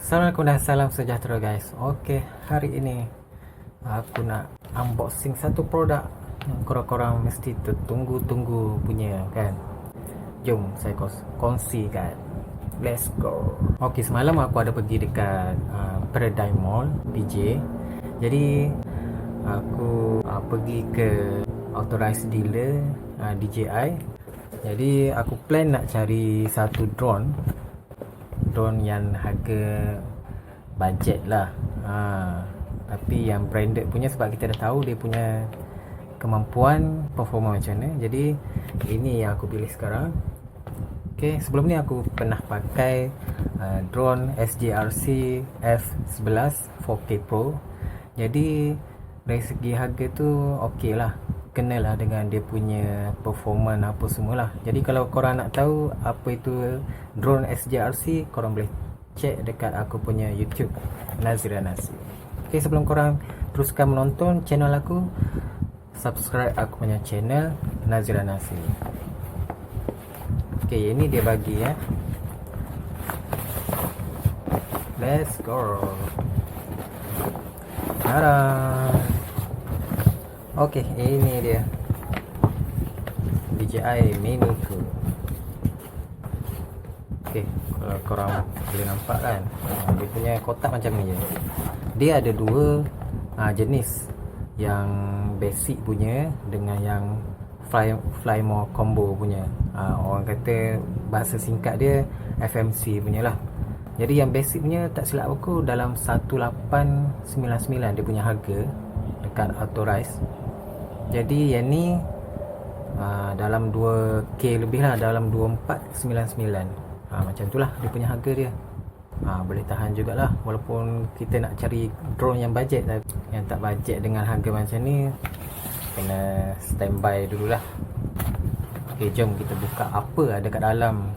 Assalamualaikum dan salam sejahtera guys. Okey, hari ini aku nak unboxing satu produk yang korang-korang mesti tertunggu-tunggu punya kan. Jom saya kongsikan. Let's go. Okey, semalam aku ada pergi dekat Paradigm Mall PJ. Jadi aku pergi ke authorized dealer DJI. Jadi aku plan nak cari satu drone yang harga budget lah, tapi yang branded punya, sebab kita dah tahu dia punya kemampuan performa macam mana. Jadi ini yang aku pilih sekarang. Okay, sebelum ni aku pernah pakai drone SJRC F11 4K Pro. Jadi dari segi harga tu okey lah, kenalah dengan dia punya performance apa semualah. Jadi kalau korang nak tahu apa itu drone SJRC, korang boleh check dekat aku punya YouTube Nazira Nasi. Okay, sebelum korang teruskan menonton channel aku, subscribe aku punya channel Nazira Nasi. Okay, ini dia bagi ya. Let's go. Tada. Okey, ini dia DJI Mini 2. Okey, kalau korang boleh nampak kan, dia punya kotak macam ni je. Dia ada dua jenis, yang basic punya dengan yang fly more combo punya. Orang kata bahasa singkat dia FMC punya lah. Jadi yang basic punya, tak silap aku, dalam 1899 dia punya harga dekat authorized. Jadi yang ni dalam 2k lebih lah, dalam 2499. Macam tu lah dia punya harga dia. Boleh tahan jugalah, walaupun kita nak cari drone yang budget. Yang tak budget dengan harga macam ni, kena standby dululah. Ok, jom kita buka apa ada kat dalam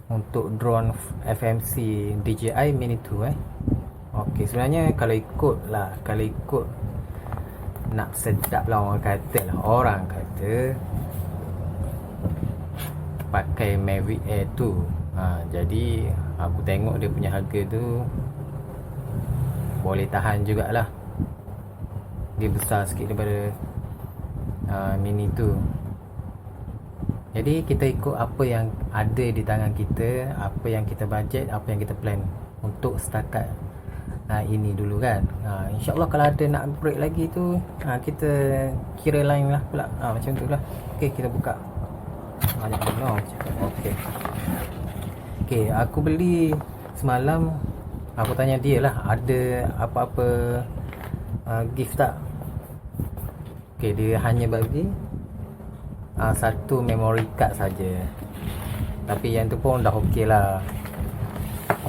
untuk drone FMC DJI Mini 2 Ok, sebenarnya kalau ikut nak sedap lah, orang kata pakai Mavic Air 2. Jadi aku tengok dia punya harga tu boleh tahan jugalah. Dia besar sikit daripada Mini 2. Jadi kita ikut apa yang ada di tangan kita, apa yang kita budget, apa yang kita plan untuk setakat ini dulu kan. InsyaAllah kalau ada nak upgrade lagi tu, kita kira lain lah pula. Macam tu lah. Ok, kita buka. Ok, aku beli semalam. Aku tanya dia lah, ada apa-apa gift tak. Ok, dia hanya bagi satu memory card saja. Tapi yang tu pun dah ok lah.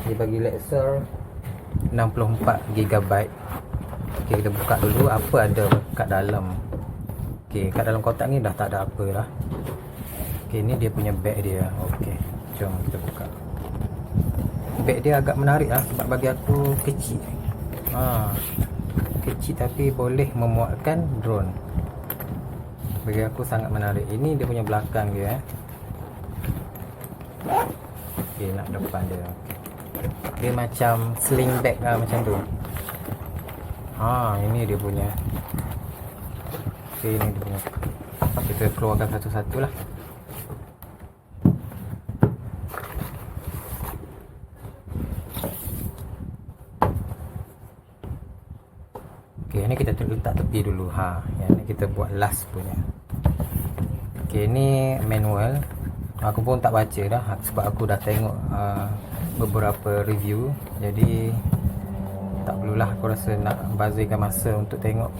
Dia bagi Lexer 64GB. Ok, kita buka dulu apa ada kat dalam. Ok, kat dalam kotak ni dah tak ada apa lah. Ok, ni dia punya bag dia. Ok, jom kita buka. Bag dia agak menarik lah, sebab bagi aku kecil. Kecil tapi boleh memuatkan drone. Bagi aku sangat menarik. Ini dia punya belakang dia. Ok, nak depan dia. Ok, dia macam sling bag lah, macam tu. Ini dia punya. Ok, ini dia punya. Kita keluarkan satu-satu lah. Ok, ni kita letak tepi dulu. Yang ni kita buat last punya. Ok, ni manual. Aku pun tak baca dah, sebab aku dah tengok beberapa review. Jadi tak perlulah aku rasa nak bazirkan masa untuk tengok.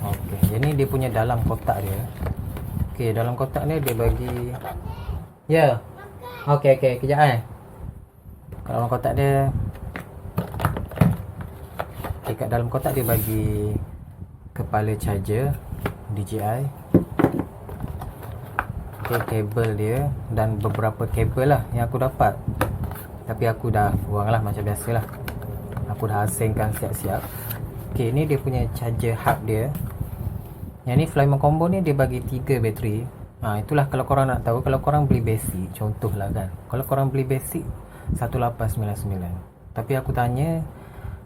Ok, jadi dia punya dalam kotak dia. Ok, dalam kotak ni dia bagi Ok, kejap kat dalam kotak dia. Ok, kat dalam kotak dia bagi kepala charger DJI. Ok, kabel dia dan beberapa kabel lah yang aku dapat. Tapi aku dah buang lah macam biasa lah. Aku dah asingkan siap-siap. Ok, ni dia punya charger hub dia. Yang ni Flymo Combo ni dia bagi 3 bateri. Itulah kalau korang nak tahu. Kalau korang beli basic, contoh lah kan, kalau korang beli basic 1899, Tapi aku tanya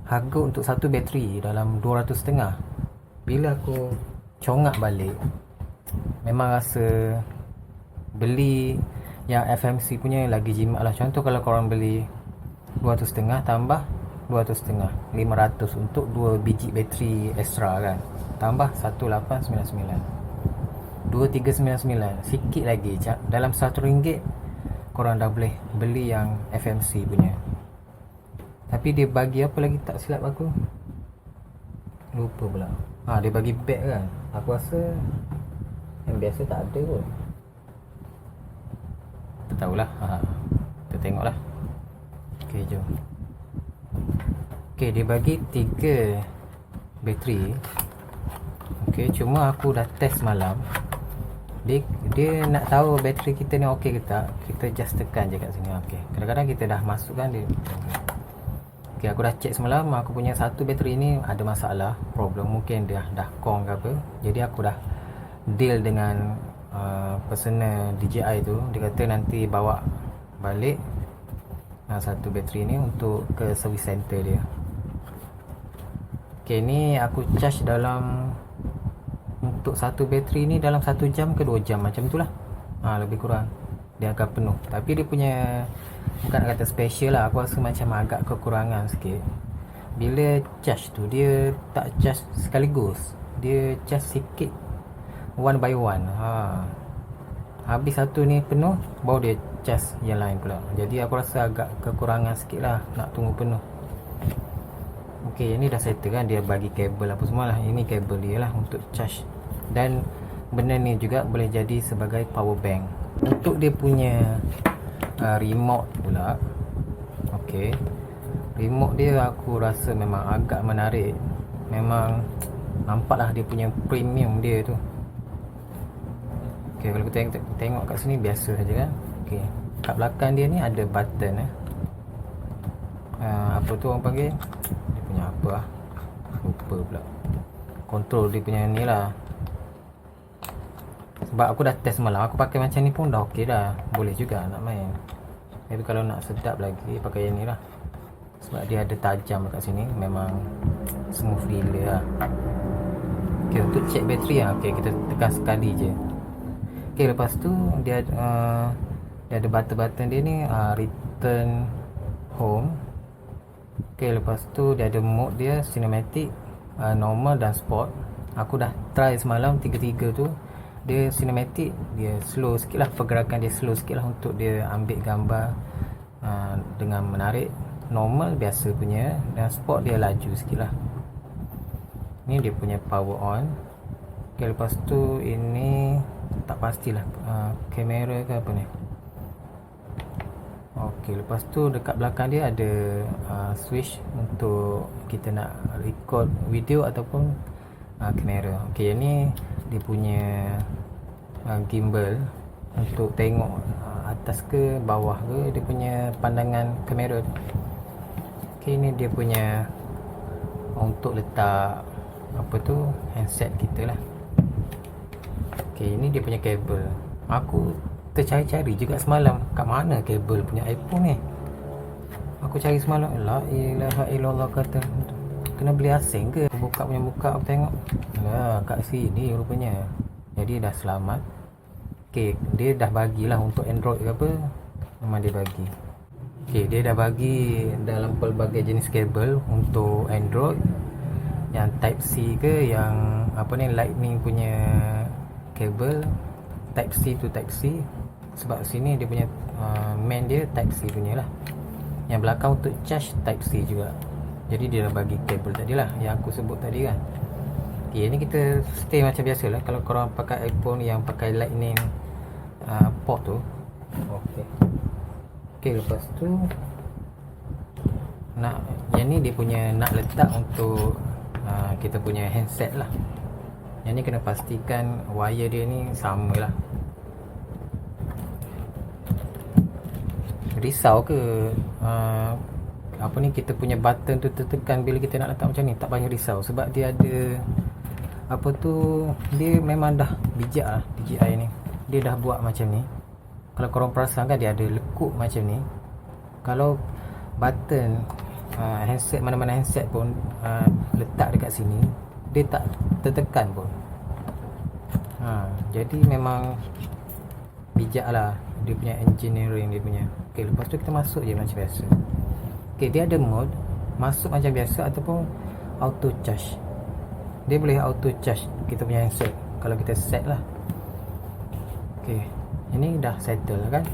harga untuk satu bateri dalam 200.5. Bila aku congak balik, memang rasa beli yang FMC punya lagi jimat lah. Contoh kalau korang beli 200.5 tambah 200.5, 500 untuk 2 biji bateri extra kan, tambah 1899, 2399, sikit lagi dalam RM100 korang dah boleh beli yang FMC punya. Tapi dia bagi apa lagi tak silap aku, lupa pula. Dia bagi bag kan. Aku rasa yang biasa tak ada kot. Tak tahulah. Kita tengoklah. Okay, jom. Okay, dia bagi 3 bateri. Okay, cuma aku dah test malam. Dia nak tahu bateri kita ni okey ke tak, kita just tekan je kat sini. Okay, kadang-kadang kita dah masukkan dia. Okay, aku dah check semalam. Aku punya satu bateri ni ada masalah, problem. Mungkin dia dah kong ke apa. Jadi aku dah deal dengan personal DJI tu. Dia kata nanti bawa balik satu bateri ni untuk ke service center dia. Okay, ni aku charge dalam, untuk satu bateri ni dalam 1 jam ke 2 jam macam tu lah. Lebih kurang dia akan penuh. Tapi dia punya, bukan nak kata special lah, aku rasa macam agak kekurangan sikit. Bila charge tu, dia tak charge sekaligus, dia charge sikit, one by one. Habis satu ni penuh, baru dia charge yang lain pula. Jadi aku rasa agak kekurangan sikit lah, nak tunggu penuh. Ok, ini dah settle kan. Dia bagi kabel apa semua lah. Ini kabel dia lah untuk charge. Dan benda ni juga boleh jadi sebagai power bank. Untuk dia punya remote pula, ok, remote dia aku rasa memang agak menarik. Memang nampaklah dia punya premium dia tu. Ok, kalau kita tengok kat sini biasa saja kan. Ok, kat belakang dia ni ada button apa tu orang panggil, dia punya apa lah, lupa pula. Control dia punya ni lah. Sebab aku dah test malam, aku pakai macam ni pun dah ok dah, boleh juga nak main. Tapi kalau nak sedap lagi, pakai yang ni lah. Sebab dia ada tajam dekat sini, memang smooth gila lah. Ok, untuk check bateri lah, ok, kita tekan sekali je. Ok, lepas tu dia ada button-button dia ni, return home. Ok, lepas tu dia ada mode dia, cinematic, normal dan sport. Aku dah try semalam 3 tu. Dia cinematic, dia slow sikit lah, pergerakan dia slow sikit lah untuk dia ambil gambar dengan menarik. Normal biasa punya, dan sport dia laju sikit lah. Ni dia punya power on. Ok, lepas tu ini tak pastilah kamera ke apa ni. Ok, lepas tu dekat belakang dia ada switch untuk kita nak record video ataupun kamera. Ok, yang ni dia punya gimbal untuk tengok atas ke bawah ke, dia punya pandangan kamera. Ok, ni dia punya untuk letak apa tu, handset kita lah. Ok, ini dia punya kabel. Aku tercari-cari juga semalam, kat mana kabel punya iPhone ni. Aku cari semalam, la ilaha illallah, kata kena beli asing ke. Aku buka aku tengok, lah kat sini rupanya. Jadi dah selamat. Ok, dia dah bagilah untuk Android ke apa, memang dia bagi. Ok, dia dah bagi dalam pelbagai jenis kabel untuk Android, yang Type C ke, yang apa ni, Lightning punya kabel, Type C to Type C. Sebab sini dia punya main dia Type C punya lah. Yang belakang untuk charge Type C juga. Jadi dia dah bagi kabel tadi lah, yang aku sebut tadi kan. Okay, ni kita stay macam biasa lah. Kalau korang pakai iPhone yang pakai Lightning port tu. Okay, lepas tu yang ni dia punya nak letak untuk kita punya handset lah. Yang ni kena pastikan wire dia ni sama lah. Risau ke apa ni, kita punya button tu tertekan bila kita nak letak macam ni? Tak payah risau, sebab dia ada apa tu, dia memang dah bijak lah DJI ni. Dia dah buat macam ni. Kalau korang perasan kan, dia ada lekuk macam ni. Kalau button handset, mana-mana handset pun letak dekat sini, dia tak tertekan pun. Jadi memang bijak lah dia punya engineering dia punya. Ok, lepas tu kita masuk je macam biasa. Ok, dia ada mode masuk macam biasa ataupun auto charge. Dia boleh auto charge kita punya handset kalau kita set lah. Ok, ini dah settle lah kan.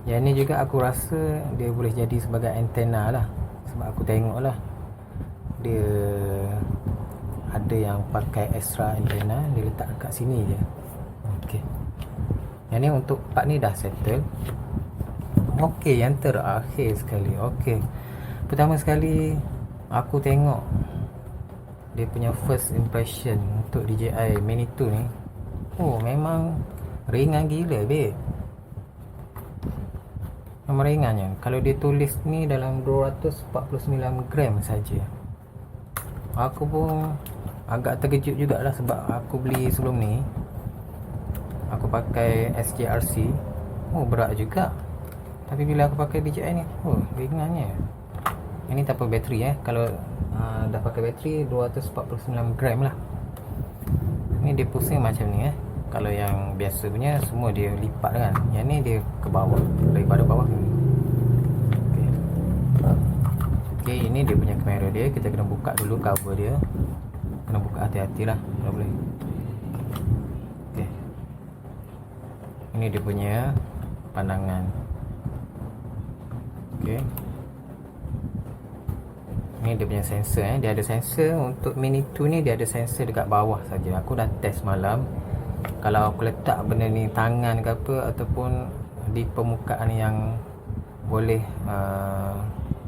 Yang ni juga aku rasa dia boleh jadi sebagai antena lah, sebab aku tengok lah dia ada yang pakai extra antena, dia letak kat sini je. Ok, yang ni untuk part ni dah settle. Ok, yang terakhir sekali. Ok, pertama sekali aku tengok dia punya first impression untuk DJI Mini 2 ni. Oh, memang ringan gila babe. Memang ringannya. Kalau dia tulis ni dalam 249 gram saja. Aku pun agak terkejut jugalah sebab aku beli sebelum ni aku pakai SJRC. Oh, berat juga. Tapi bila aku pakai DJI ni, oh, ringannya. Ini tanpa bateri Kalau dah pakai bateri 249 gram lah. Ni dia pusing macam ni Kalau yang biasa punya semua dia lipat kan. Yang ni dia ke bawah, daripada bawah ni. Okay, ini dia punya kamera dia. Kita kena buka dulu cover dia. Kena buka hati-hati lah kalau boleh. Okay, ini dia punya pandangan. Okay, ni dia punya sensor Dia ada sensor untuk Mini 2 ni. Dia ada sensor dekat bawah saja. Aku dah test malam. Kalau aku letak benda ni tangan ke apa, ataupun di permukaan yang boleh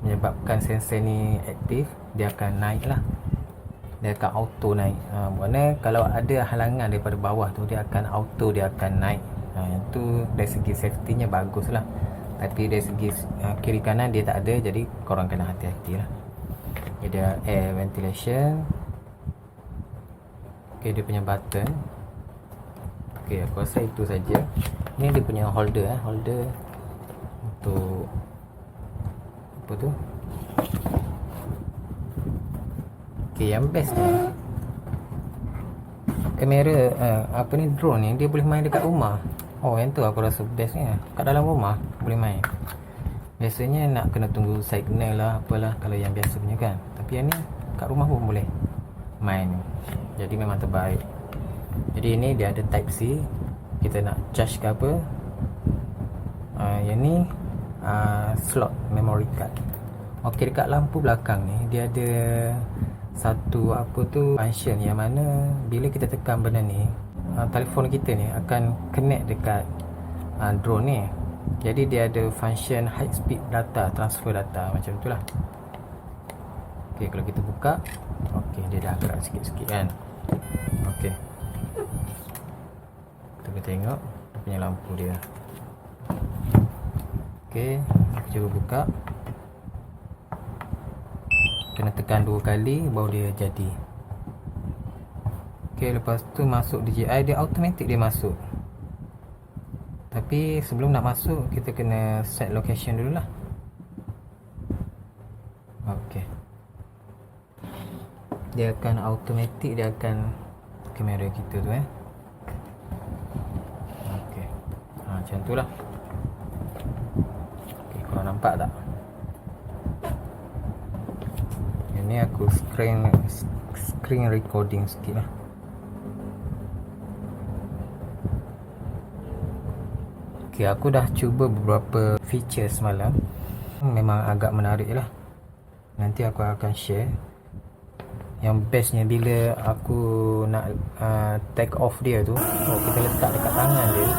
menyebabkan sensor ni aktif, dia akan naik lah. Dia akan auto naik. Maknanya kalau ada halangan daripada bawah tu, dia akan auto, dia akan naik. Yang tu dari segi safety nya bagus lah. Tapi dari segi kiri kanan dia tak ada. Jadi korang kena hati-hati lah. Dia air ventilation. Ok, dia punya button. Ok, aku rasa itu saja. Ini dia punya holder holder untuk apa tu. Ok, yang best ni kamera apa ni, drone ni dia boleh main dekat rumah. Oh, yang tu aku rasa bestnya. Kat dalam rumah boleh main. Biasanya nak kena tunggu signal lah, apalah kalau yang biasa punya kan. Tapi yang ni kat rumah pun boleh main. Jadi memang terbaik. Jadi ini dia ada type C. Kita nak charge ke apa. Yang ni slot memory card. Ok, dekat lampu belakang ni dia ada satu apa tu function yang mana bila kita tekan benda ni, telefon kita ni akan connect dekat drone ni. Jadi dia ada function high speed data, transfer data macam tu lah. Ok, kalau kita buka, ok, dia dah gerak sikit-sikit kan. Ok, kita tengok dia punya lampu dia. Ok, aku cuba buka. Kena tekan 2 kali baru dia jadi. Ok, lepas tu masuk DJI, dia automatic dia masuk. Tapi sebelum nak masuk, kita kena set location dulu lah. Ok, dia akan automatic, dia akan kamera kita tu ok, macam tu lah. Ok, korang nampak tak? Yang ni aku screen recording sikit lah. Ok, aku dah cuba beberapa feature semalam. Memang agak menarik lah. Nanti aku akan share. Yang bestnya bila aku nak take off dia tu, kita letak dekat tangan dia.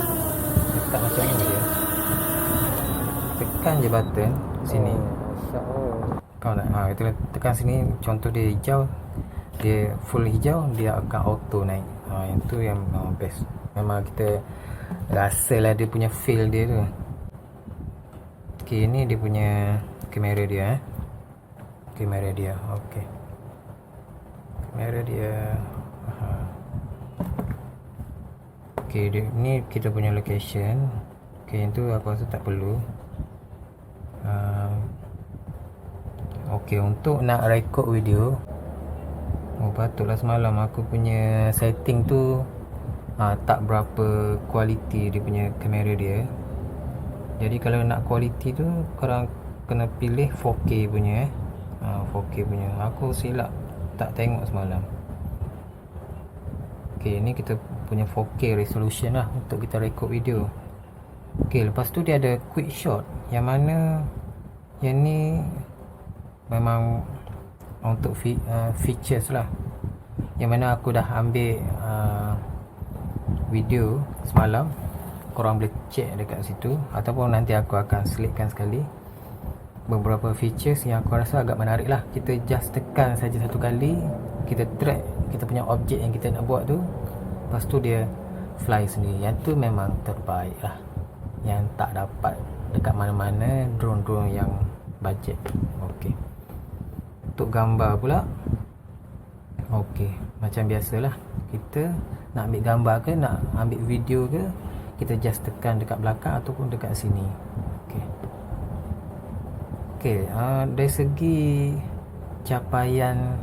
Letak macam ni dia. Tekan je button sini. Kau tak? Kita tekan sini. Contoh dia hijau, dia full hijau, dia akan auto naik. Yang tu yang best. Memang kita rasalah dia punya feel dia tu. Ok, ni dia punya kamera dia kamera dia. Ok, kamera dia. Ok, ni kita punya location. Ok, yang tu aku rasa tak perlu. Okey, untuk nak record video, patutlah semalam aku punya setting tu tak berapa kualiti dia punya kamera dia. Jadi kalau nak kualiti tu korang kena pilih 4K punya 4K punya. Aku silap tak tengok semalam. Okey, ni kita punya 4K resolution lah untuk kita record video. Okey, lepas tu dia ada quick shot, yang mana yang ni memang untuk features lah, yang mana aku dah ambil video semalam. Korang boleh check dekat situ, ataupun nanti aku akan selitkan sekali beberapa features yang aku rasa agak menarik lah. Kita just tekan saja satu kali, kita drag kita punya objek yang kita nak buat tu, lepas tu dia fly sendiri. Yang tu memang terbaik lah, yang tak dapat dekat mana-mana drone-drone yang budget. Okey, untuk gambar pula, okey, macam biasalah, kita nak ambil gambar ke nak ambil video ke, kita just tekan dekat belakang ataupun dekat sini. Okey, okey, dari segi capaian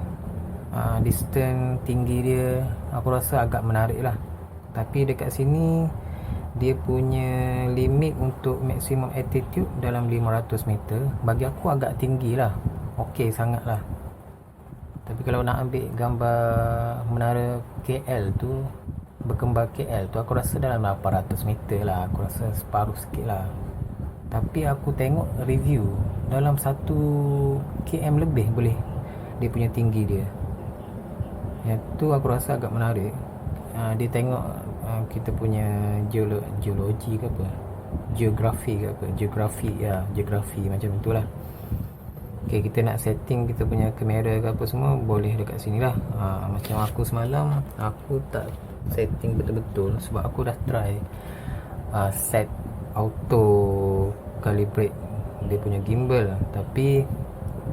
distance tinggi dia, aku rasa agak menarik lah. Tapi dekat sini dia punya limit untuk maximum altitude dalam 500 meter. Bagi aku agak tinggi lah, okey sangat lah. Tapi kalau nak ambil gambar menara KL tu, berkembar KL tu, aku rasa dalam 800 meter lah. Aku rasa separuh sikit lah. Tapi aku tengok review dalam 1 km lebih boleh dia punya tinggi dia. Yang tu aku rasa agak menarik. Dia tengok kita punya geologi ke apa, geografi ke apa, geografi macam itulah. Okay, kita nak setting kita punya kamera ke apa semua, boleh dekat sini lah. Macam aku semalam, aku tak setting betul-betul sebab aku dah try set auto calibrate dia punya gimbal, tapi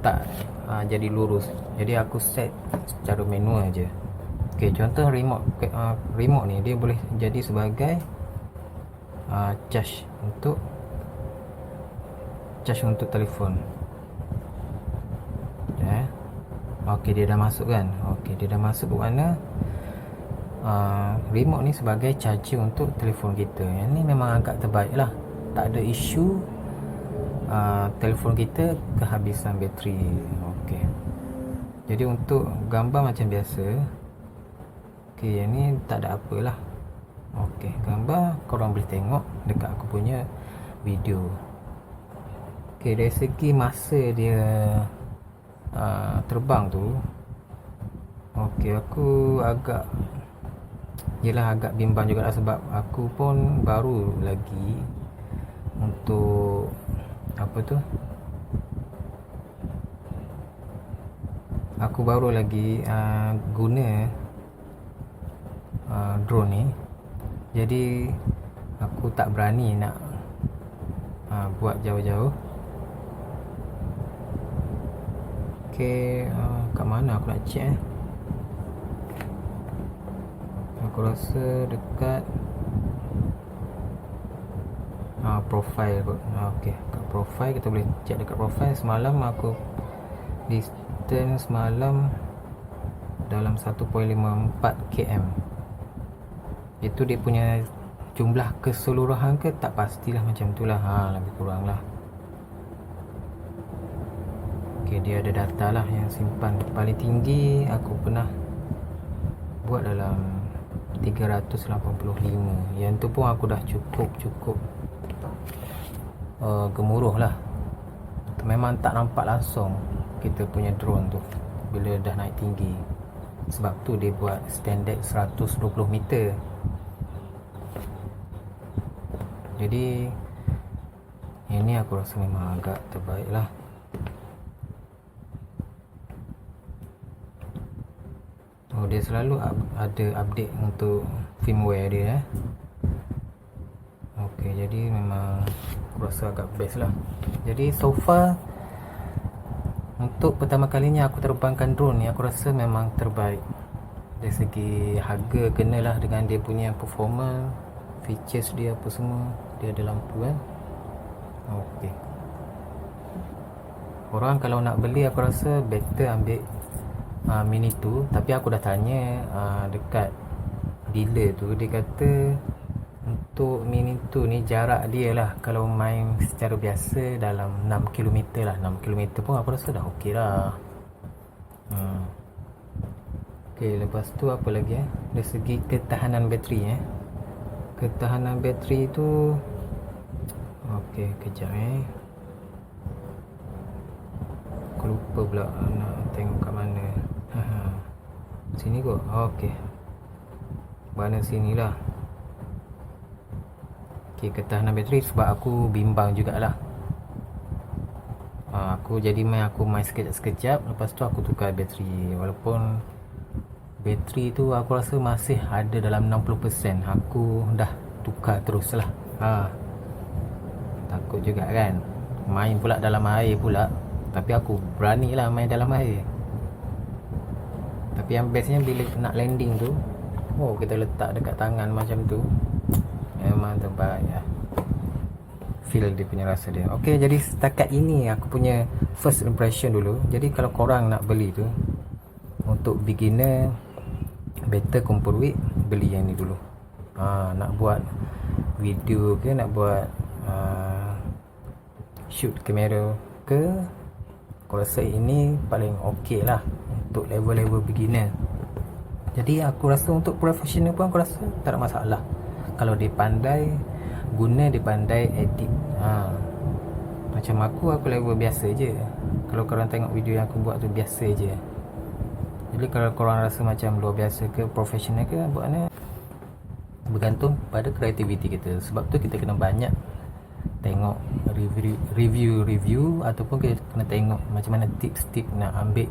tak jadi lurus. Jadi aku set secara manual je. Okay, contoh remote ni dia boleh jadi sebagai charge untuk telefon. Okey, dia dah masuk kan. Okey, dia dah masuk bermakna remote ni sebagai charger untuk telefon kita. Yang ni memang agak terbaik lah, tak ada isu telefon kita kehabisan bateri. Okey, jadi untuk gambar macam biasa. Okey, yang ni tak ada apalah. Okey, gambar korang boleh tengok dekat aku punya video. Okey, dari segi masa dia terbang tu, okey, aku agak bimbang juga lah, sebab aku pun baru lagi untuk apa tu, aku baru lagi guna drone ni. Jadi aku tak berani nak buat jauh-jauh. Okey, kat mana aku nak check Aku rasa dekat profile kot. Okey, kat profile kita boleh check dekat profile. Semalam aku distance semalam dalam 1.54 km. Itu dia punya jumlah keseluruhan ke tak pastilah, macam tu lah, lebih kurang lah. Okay, dia ada data lah yang simpan. Paling tinggi aku pernah buat dalam 385. Yang tu pun aku dah cukup gemuruh lah. Memang tak nampak langsung kita punya drone tu bila dah naik tinggi. Sebab tu dia buat standard 120 meter. Jadi ini aku rasa memang agak terbaik lah. Dia selalu ada update untuk firmware dia. Okey, jadi memang aku rasa agak best lah. Jadi so far, untuk pertama kalinya aku terbangkan drone ni, aku rasa memang terbaik. Dari segi harga kenalah dengan dia punya performance, features dia apa semua. Dia ada lampu kan. Okey, Korang kalau nak beli aku rasa better ambil Mini tu. Tapi aku dah tanya dekat dealer tu, dia kata untuk Mini tu ni jarak dia lah kalau main secara biasa dalam 6km lah. 6km pun aku rasa dah okey lah. Okey, lepas tu apa lagi dari segi ketahanan bateri ketahanan bateri tu okey, kejap aku lupa pula nak tengok kat mana. Sini kot. Okey, mana sini lah. Okey, ketahanan bateri sebab aku bimbang jugalah. Aku jadi aku main sekejap-sekejap, lepas tu aku tukar bateri. Walaupun bateri tu aku rasa masih ada dalam 60%, aku dah tukar terus lah. Takut juga kan main pula dalam air pula. Tapi aku berani lah main dalam air. Tapi yang bestnya bila nak landing tu, kita letak dekat tangan macam tu, memang terbaik lah. Feel dia punya rasa dia. Okey, jadi setakat ini aku punya first impression dulu. Jadi kalau korang nak beli tu, untuk beginner, better kumpul duit beli yang ni dulu. Nak buat video ke, nak buat shoot kamera ke, aku rasa ini paling okey lah untuk level-level beginner. Jadi aku rasa untuk professional pun aku rasa tak ada masalah. Kalau dia pandai guna, dia pandai edit. Macam aku level biasa je. Kalau korang tengok video yang aku buat tu biasa je. Jadi kalau korang rasa macam luar biasa ke, professional ke, buatnya bergantung pada kreativiti kita. Sebab tu kita kena banyak tengok review ataupun kita kena tengok macam mana tips-tips nak ambil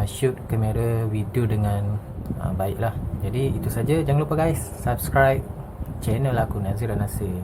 shoot kamera video dengan baik lah. Jadi itu saja. Jangan lupa guys, subscribe channel aku, Nazir Nasir.